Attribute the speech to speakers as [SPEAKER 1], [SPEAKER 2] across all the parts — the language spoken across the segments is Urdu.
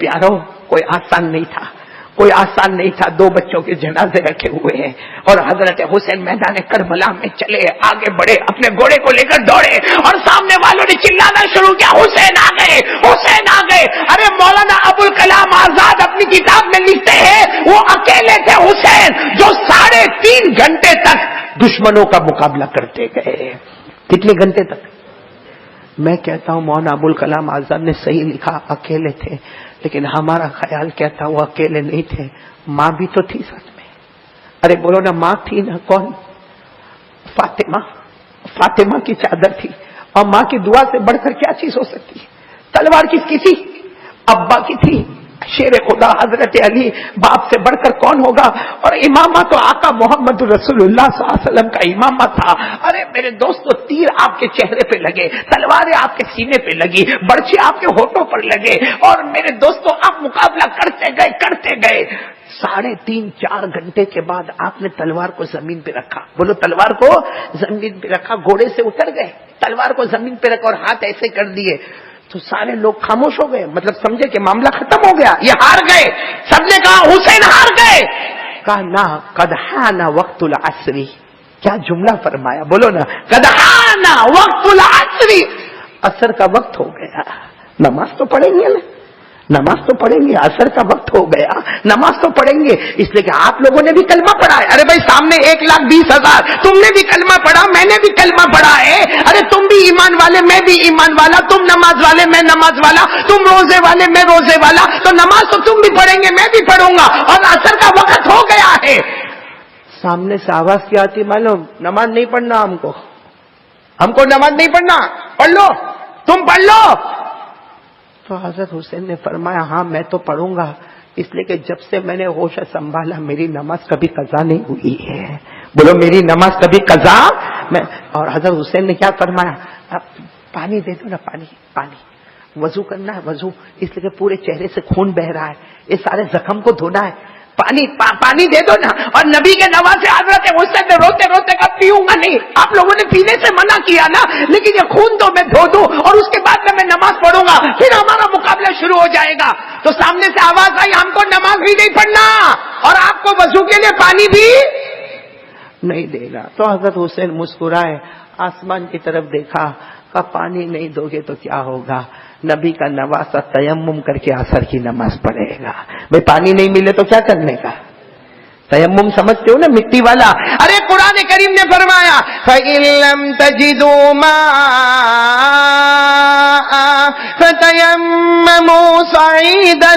[SPEAKER 1] پیارو کوئی آسان نہیں تھا، کوئی آسان نہیں تھا. 2 بچوں کے جنازے رکھے ہوئے ہیں اور حضرت حسین میدان کربلا میں چلے، آگے بڑھے، اپنے گھوڑے کو لے کر دوڑے اور سامنے والوں نے چلانا شروع کیا، حسین آ گئے، حسین آ گئے. ارے مولانا ابوالکلام آزاد اپنی کتاب میں لکھتے ہیں وہ اکیلے تھے حسین جو 3.5 گھنٹے تک دشمنوں کا مقابلہ کرتے گئے. کتنے گھنٹے تک؟ میں کہتا ہوں مولانا ابوالکلام آزاد نے صحیح لکھا، اکیلے تھے، لیکن ہمارا خیال کہتا وہ اکیلے نہیں تھے، ماں بھی تو تھی ساتھ میں. ارے بولو نا، ماں تھی نا. کون؟ فاطمہ. فاطمہ کی چادر تھی، اور ماں کی دعا سے بڑھ کر کیا چیز ہو سکتی ہے؟ تلوار کس کی تھی؟ ابا کی تھی. شیر خدا حضرت علی باپ سے بڑھ کر کون ہوگا؟ اور امامہ تو آقا محمد رسول اللہ صلی اللہ علیہ وسلم کا امامہ تھا. ارے میرے دوستو، تیر آپ کے چہرے پہ لگے، تلواریں آپ کے سینے پہ لگی، برچے آپ کے ہونٹوں پر لگے، اور میرے دوستو آپ مقابلہ کرتے گئے. 3.5-4 گھنٹے کے بعد آپ نے تلوار کو زمین پہ رکھا. بولو، تلوار کو زمین پہ رکھا. گھوڑے سے اتر گئے، تلوار کو زمین پہ رکھا اور ہاتھ ایسے کر دیے. تو سارے لوگ خاموش ہو گئے، مطلب سمجھے کہ معاملہ ختم ہو گیا، یہ ہار گئے. سب نے کہا حسین ہار گئے. کہا نہ، قد حان وقت العصر. کیا جملہ فرمایا، بولو نا، قد حان وقت العصر. عصر کا وقت ہو گیا. نماز تو پڑھیں گے نا، نماز تو پڑھیں گے. عصر کا وقت ہو گیا، نماز تو پڑھیں گے. اس لیے کہ آپ لوگوں نے بھی کلمہ پڑھا ہے. ارے بھائی، سامنے 1,20,000، تم نے بھی کلمہ پڑھا، میں نے بھی کلمہ پڑھا ہے. ارے تم بھی ایمان والے، میں بھی ایمان والا، تم نماز والے، میں نماز والا، تم روزے والے، میں روزے والا. تو نماز تو تم بھی پڑھیں گے، میں بھی پڑھوں گا، اور عصر کا وقت ہو گیا ہے. سامنے سے آواز کیا آتی معلوم؟ نماز نہیں پڑھنا، ہم کو نماز نہیں پڑھنا، پڑھ لو، تم پڑھ لو. تو حضرت حسین نے فرمایا ہاں میں تو پڑھوں گا، اس لیے کہ جب سے میں نے ہوش سنبھالا میری نماز کبھی قضا نہیں ہوئی ہے. بولو، میری نماز کبھی قضا میں. اور حضرت حسین نے کیا فرمایا، پانی دے دو نا، پانی. وضو کرنا ہے، وضو، اس لیے کہ پورے چہرے سے خون بہ رہا ہے، یہ سارے زخم کو دھونا ہے. پانی دے دو نا. اور نبی کے نواسے حضرت حسین نے روتے روتے کہا پیوں گا نہیں. آپ لوگوں نے پینے سے منع کیا نا، لیکن یہ خون تو میں دھو دوں اور اس کے بعد میں نماز پڑھوں گا، پھر ہمارا مقابلہ شروع ہو جائے گا. تو سامنے سے آواز آئی ہم کو نماز بھی نہیں پڑھنا اور آپ کو وضو کے لیے پانی بھی نہیں دینا. تو حضرت حسین مسکرائے، آسمان کی طرف دیکھا، کہا پانی نہیں دو گے تو کیا ہوگا؟ نبی کا نواسا تیمم کر کے عصر کی نماز پڑھے گا. بھئی پانی نہیں ملے تو کیا کرنے کا؟ تیمم سمجھتے ہو نا، مٹی والا. ارے قرآن کریم نے فرمایا فَإِن لَّمْ تَجِدُوا مَاءً فَتَيَمَّمُوا صَعِيدًا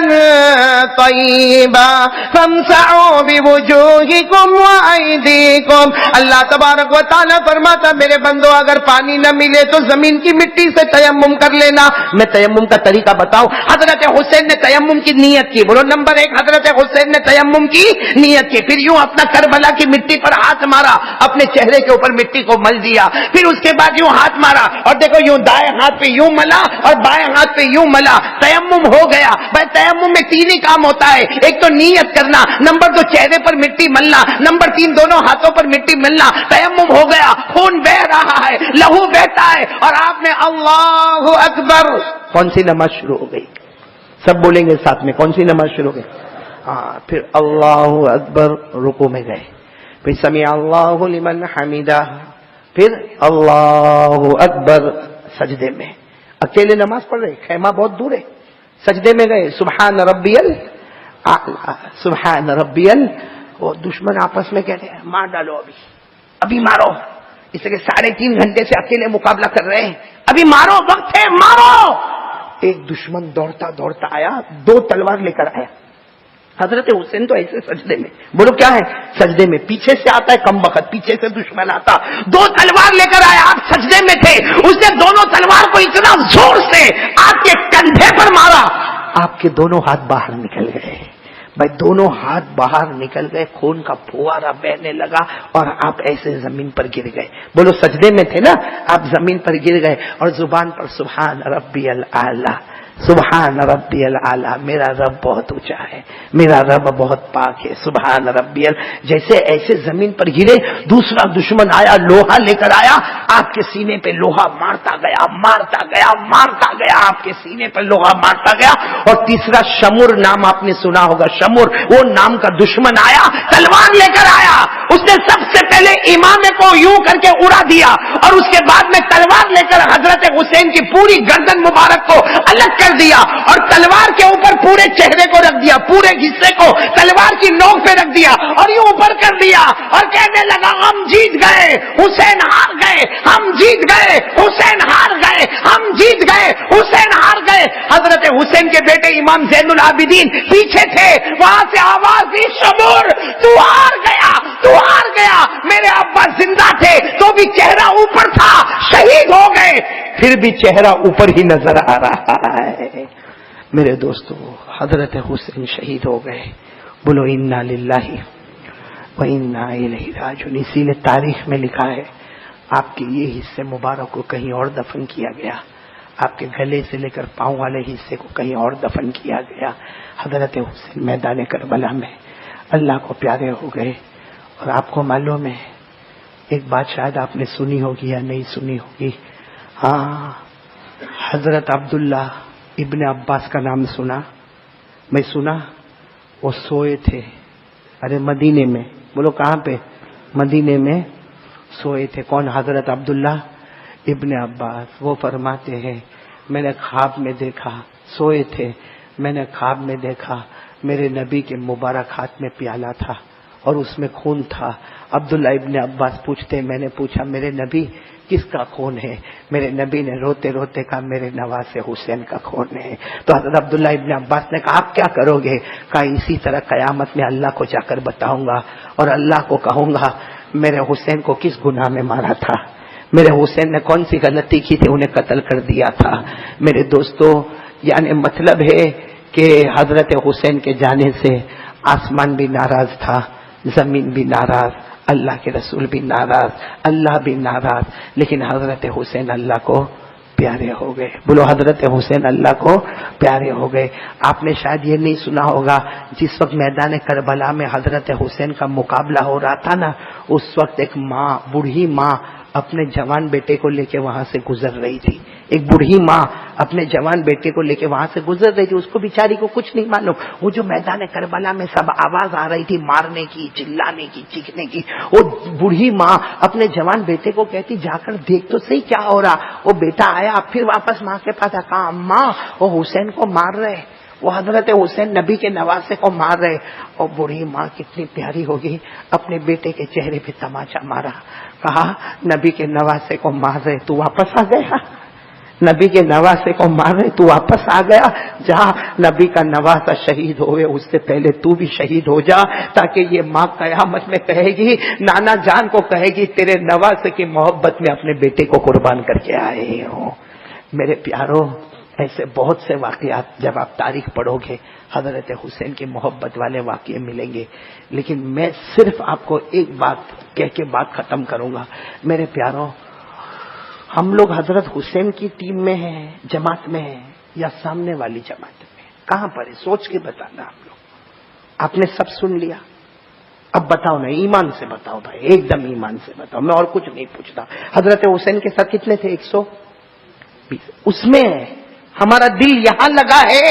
[SPEAKER 1] طَيِّبًا فَامْسَحُوا بِوُجُوهِكُمْ وَأَيْدِيكُمْ. اللہ تبارک و تعالیٰ فرماتا میرے بندو اگر پانی نہ ملے تو زمین کی مٹی سے تیمم کر لینا. میں تیمم کا طریقہ بتاؤں. حضرت حسین نے تیمم کی نیت کی. بولو نمبر 1، حضرت حسین نے تیمم کی نیت کی. پھر یوں اپنا کربلا کی مٹی پر ہاتھ مارا، اپنے چہرے کے اوپر مٹی کو مل دیا. پھر اس کے بعد یوں ہاتھ مارا اور دیکھو یوں دائیں ہاتھ پہ یوں ملا اور بائیں ہاتھ پہ یوں ملا. تیمم ہو گیا. بھائی تیمم میں 3 ہی کام ہوتا ہے، ایک تو نیت کرنا، نمبر 2 چہرے پر مٹی ملنا، نمبر 3 دونوں ہاتھوں پر مٹی ملنا. تیمم ہو گیا، خون بہ رہا ہے، لہو بہتا ہے، اور آپ نے اللہ اکبر. کون سی نماز شروع ہو گئی؟ سب بولیں گے ساتھ میں، کون سی نماز شروع ہو گئی؟ پھر اللہ اکبر، رکوع میں گئے، پھر سمیع اللہ لمن حمیدہ، پھر اللہ اکبر سجدے میں. اکیلے نماز پڑھ رہے، خیمہ بہت دور ہے. سجدے میں گئے، سبحان ربی الاعلی، سبحان ربی ال. وہ دشمن آپس میں کہتے ہیں مار ڈالو، ابھی مارو. اس لیے 3.5 گھنٹے سے اکیلے مقابلہ کر رہے ہیں، ابھی مارو، وقت ہے، مارو. ایک دشمن دوڑتا آیا، 2 تلوار لے کر آیا. حضرت حسین تو ایسے سجدے میں، بولو کیا ہے؟ سجدے میں. پیچھے سے آتا ہے کم وقت، پیچھے سے دشمن آتا، 2 تلوار لے کر آیا. آپ سجدے میں تھے، اس نے دونوں تلوار کو اتنا زور سے آپ کے کندھے پر مارا، آپ کے دونوں ہاتھ باہر نکل گئے. بھائی دونوں ہاتھ باہر نکل گئے، خون کا پھوارا بہنے لگا اور آپ ایسے زمین پر گر گئے. بولو سجدے میں تھے نا، آپ زمین پر گر گئے اور زبان پر سبحان ربی الاعلی، سبحان ربی العالی، میرا رب بہت اونچا ہے، میرا رب بہت پاک ہے، سبحان ربی جیسے ایسے زمین پر گرے، دوسرا دشمن آیا، لوہا لے کر آیا، آپ کے سینے پہ لوہا مارتا گیا مارتا گیا مارتا گیا، آپ کے سینے پہ لوہا مارتا گیا۔ اور تیسرا شمر نام آپ نے سنا ہوگا، شمر وہ نام کا دشمن آیا، تلوار لے کر آیا، اس نے سب سے پہلے امام کو یوں کر کے اڑا دیا، اور اس کے بعد میں تلوار لے کر حضرت حسین کی پوری گردن مبارک کو الگ کر دیا، اور تلوار کے اوپر پورے چہرے کو رکھ دیا، پورے حصے کو تلوار کی نوک پہ رکھ دیا، اور یوں اوپر کر دیا، اور کہنے لگا ہم جیت گئے، حسین ہار گئے، ہم جیت گئے، حسین ہار گئے، ہم جیت گئے، حسین ہار گئے۔ حضرت حسین کے بیٹے امام زین العابدین پیچھے تھے، وہاں سے آواز دی، شمر تو ہار گیا، تو ہار گیا۔ میرے ابا زندہ تھے تو بھی چہرہ اوپر تھا، شہید ہو گئے پھر بھی چہرہ اوپر ہی نظر آ رہا ہے۔ میرے دوستو، حضرت حسین شہید ہو گئے، بولو انا للہ و انا الیہ راجعون۔ اسی لیے تاریخ میں لکھا ہے آپ کے یہ حصے مبارک کو کہیں اور دفن کیا گیا، آپ کے گلے سے لے کر پاؤں والے حصے کو کہیں اور دفن کیا گیا۔ حضرت حسین میدان کربلا میں اللہ کو پیارے ہو گئے۔ اور آپ کو معلوم ہے ایک بات شاید آپ نے سنی ہوگی یا نہیں سنی ہوگی، ہاں، حضرت عبداللہ ابن عباس کا نام سنا؟ میں سنا، وہ سوئے تھے، ارے مدینے میں، بولو کہاں پہ؟ مدینے میں سوئے تھے۔ کون؟ حضرت عبداللہ ابن عباس۔ وہ فرماتے ہیں میں نے خواب میں دیکھا، سوئے تھے، میں نے خواب میں دیکھا میرے نبی کے مبارک ہاتھ میں پیالہ تھا اور اس میں خون تھا۔ عبداللہ ابن عباس پوچھتے، میں نے پوچھا میرے نبی کس کا خون ہے؟ میرے نبی نے روتے روتے کہا میرے نواسے حسین کا خون ہے۔ تو حضرت عبداللہ ابن عباس نے کہا آپ کیا کرو گے؟ کہا اسی طرح قیامت میں اللہ کو جا کر بتاؤں گا اور اللہ کو کہوں گا میرے حسین کو کس گناہ میں مارا تھا، میرے حسین نے کون سی غلطی کی تھی انہیں قتل کر دیا تھا۔ میرے دوستو، یعنی مطلب ہے کہ حضرت حسین کے جانے سے آسمان بھی ناراض تھا، زمین بھی ناراض، اللہ کے رسول بھی ناراض، اللہ بھی ناراض، لیکن حضرت حسین اللہ کو پیارے ہو گئے۔ بولو حضرت حسین اللہ کو پیارے ہو گئے۔ آپ نے شاید یہ نہیں سنا ہوگا، جس وقت میدان کربلا میں حضرت حسین کا مقابلہ ہو رہا تھا نا، اس وقت ایک ماں، بوڑھی ماں اپنے جوان بیٹے کو لے کے وہاں سے گزر رہی تھی۔ ایک بوڑھی ماں اپنے جوان بیٹے کو لے کے وہاں سے گزر رہی تھی، اس کو بیچاری کو کچھ نہیں معلوم، وہ جو میدان کربلا میں سب آواز آ رہی تھی مارنے کی، چلانے کی، چیخنے کی، وہ بوڑھی ماں اپنے جوان بیٹے کو کہتی جا کر دیکھ تو صحیح کیا ہو رہا۔ وہ بیٹا آیا، پھر واپس ماں کے پاس کہا اماں وہ حسین کو مار رہے، وہ حضرت حسین نبی کے نواسے کو مار رہے۔ اور بوڑھی ماں کتنی پیاری ہوگی، اپنے بیٹے کے چہرے پہ تماچا مارا، کہا نبی کے نواسے کو مار رہے تو واپس آ گیا، نبی کے نواسے کو مار رہے تو واپس آ گیا، جہاں نبی کا نواسا شہید ہوئے اس سے پہلے تو بھی شہید ہو جا، تاکہ یہ ماں قیامت میں کہے گی، نانا جان کو کہے گی تیرے نواسے کی محبت میں اپنے بیٹے کو قربان کر کے آئے ہوں۔ میرے پیاروں، ایسے بہت سے واقعات جب آپ تاریخ پڑھو گے حضرت حسین کی محبت والے واقعے ملیں گے، لیکن میں صرف آپ کو ایک بات کہہ کے بات ختم کروں گا۔ میرے پیاروں، ہم لوگ حضرت حسین کی ٹیم میں ہیں، جماعت میں ہیں، یا سامنے والی جماعت میں؟ کہاں پر ہے؟ سوچ کے بتانا آپ لوگ۔ آپ نے سب سن لیا، اب بتاؤ نا، ایمان سے بتاؤ بھائی، ایک دم ایمان سے بتاؤ، میں اور کچھ نہیں پوچھتا۔ حضرت حسین کے ساتھ کتنے تھے؟ 120۔ اس میں ہمارا دل یہاں لگا ہے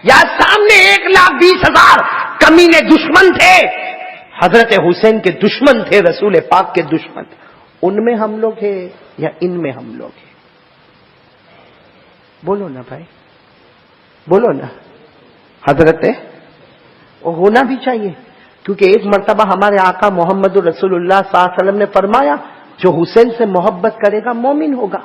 [SPEAKER 1] یا سامنے 1,20,000 کمینے دشمن تھے؟ حضرت حسین کے دشمن تھے، رسول پاک کے دشمن، ان میں ہم لوگ ہیں یا ان میں ہم لوگ ہیں؟ بولو نا بھائی، بولو نا۔ حضرت وہ ہونا بھی چاہیے، کیونکہ ایک مرتبہ ہمارے آقا محمد رسول اللہ صلی اللہ علیہ وسلم نے فرمایا جو حسین سے محبت کرے گا مومن ہوگا۔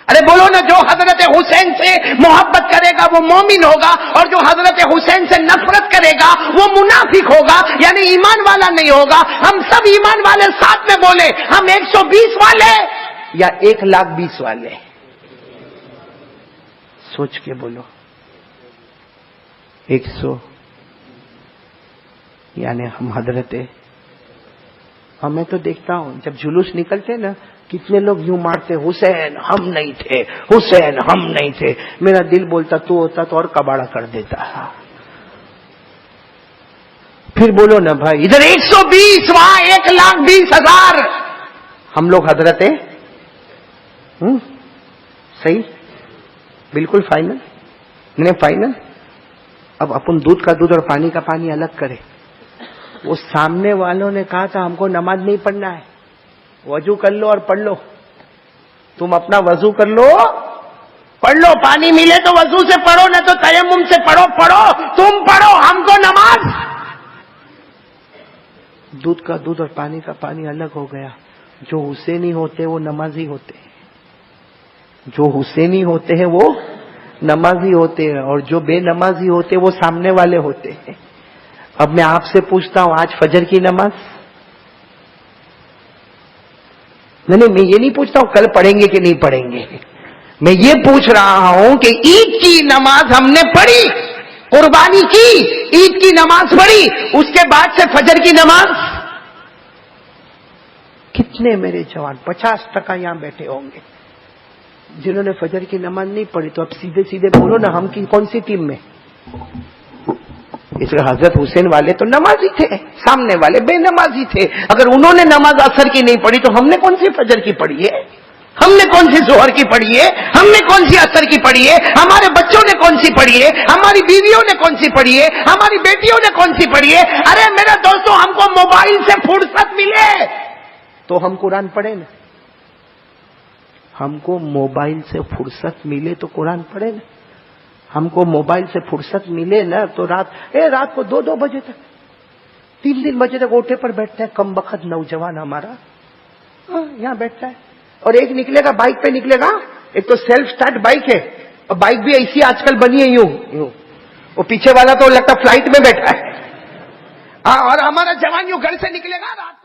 [SPEAKER 1] ارے بولو نا، جو حضرت حسین سے محبت کرے گا وہ مومن ہوگا، اور جو حضرت حسین سے نفرت کرے گا وہ منافق ہوگا، یعنی ایمان والا نہیں ہوگا۔ ہم سب ایمان والے ساتھ میں بولے، ہم 120 والے یا 1,20,000 والے؟ سوچ کے بولو۔ 100 یعنی ہم حضرت اور میں تو دیکھتا ہوں جب جلوس نکلتے نا کتنے لوگ یوں مارتے حسین ہم نہیں تھے، حسین ہم نہیں تھے. میرا دل بولتا تو ہوتا تو اور کباڑا کر دیتا. پھر بولو نا بھائی ادھر 120 وہاں 1,20,000 ہم لوگ حضرت صحیح بالکل فائنل نہیں فائنل. اب اپن دودھ کا دودھ اور پانی کا پانی الگ کرے. وہ سامنے والوں نے کہا تھا ہم کو نماز نہیں پڑھنا ہے، وضو کر لو اور پڑھ لو. تم اپنا وضو کر لو پڑھ لو، پانی ملے تو وضو سے پڑھو نہ تو تیمم سے پڑھو. تم پڑھو، ہم کو نماز. دودھ کا دودھ اور پانی کا پانی الگ ہو گیا. جو حسینی ہوتے وہ نمازی ہوتے ہیں، جو حسینی ہوتے ہیں وہ نمازی ہوتے ہیں، اور جو بے نمازی ہوتے وہ سامنے والے ہوتے ہیں. اب میں آپ سے پوچھتا ہوں آج فجر کی نماز نہیں میں یہ نہیں پوچھتا ہوں کل پڑھیں گے کہ نہیں پڑھیں گے. میں یہ پوچھ رہا ہوں کہ عید کی نماز ہم نے پڑھی، قربانی کی، عید کی نماز پڑھی، اس کے بعد سے فجر کی نماز. کتنے میرے جوان 50% یہاں بیٹھے ہوں گے جنہوں نے فجر کی نماز نہیں پڑھی. تو اب سیدھے سیدھے بولو نا ہم کی کون سی ٹیم میں. اس لیے حضرت حسین والے تو نمازی تھے، سامنے والے بے نمازی تھے. اگر انہوں نے نماز عصر کی نہیں پڑھی تو ہم نے کون سی فجر کی پڑھی ہے، ہم نے کون سی ظہر کی پڑھی ہے، ہم نے کون سی عصر کی پڑھی ہے، ہمارے بچوں نے کون سی پڑھی ہے، ہماری بیویوں نے کون سی پڑھی ہے، ہماری بیٹیوں نے کون سی پڑھی ہے. ارے میرے دوستوں ہم کو موبائل سے فرصت ملے تو ہم قرآن پڑھیں نا. ہم کو موبائل سے فرصت ملے تو قرآن پڑھے نا. ہم کو موبائل سے فرصت ملے نا تو رات کو 2 بجے تک 3 بجے تک اوٹے پر بیٹھتا ہے کم بخت نوجوان ہمارا. یہاں بیٹھتا ہے اور ایک نکلے گا بائک پہ نکلے گا. ایک تو سیلف سٹارٹ بائک ہے اور بائک بھی ایسی آج کل بنی ہے یوں وہ پیچھے والا تو لگتا فلائٹ میں بیٹھا ہے. اور ہمارا جوان یوں گھر سے نکلے گا رات